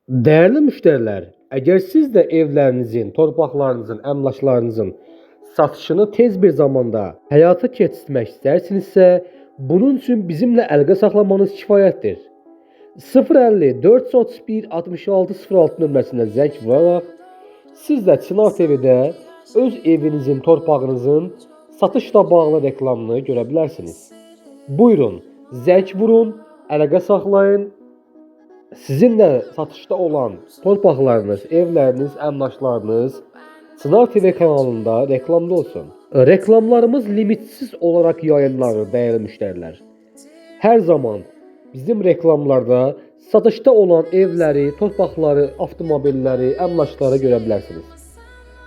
Değerli müşteriler, eğer siz de evlerinizin, torpaqlarınızın, əmlaklarınızın satışını tez bir zamanda həyata keçirmək istərsinizsə, bunun üçün bizimlə əlaqə saxlamanız kifayətdir. 050 431 6606 nömrəsinə zəng vuraraq siz də Çınar TV-də öz evinizin, torpağınızın satışla bağlı reklamını görə bilərsiniz. Buyurun, zəng vurun, əlaqə saxlayın. Sizinlə satışda olan torpaqlarınız, evləriniz, əmlaklarınız Çınar TV kanalında reklamda olsun. Reklamlarımız limitsiz olarak yayınlanır değerli müşteriler. Her zaman bizim reklamlarda satışda olan evləri, torpaqları, avtomobilləri, əmlakları görə bilərsiniz.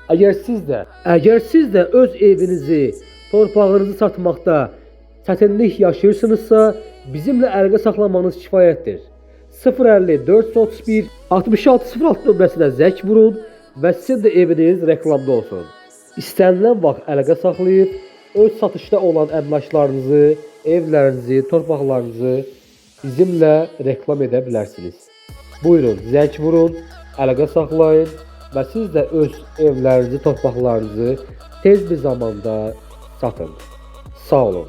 Əgər siz də öz evinizi, torpağınızı satmaqda çətinlik yaşayırsınızsa, bizimlə əlaqə saxlamanız kifayətdir. 050 431 6606 nömrəsinə zəng vurun və sizin də eviniz reklamda olsun. İstənilən vaxt əlaqə saxlayıb öz satışda olan əmlaklarınızı, evlərinizi, torpaqlarınızı bizimlə reklam edə bilərsiniz. Buyurun, zəng vurun, əlaqə saxlayın və siz də öz evlərinizi, torpaqlarınızı tez bir zamanda satın. Sağ olun.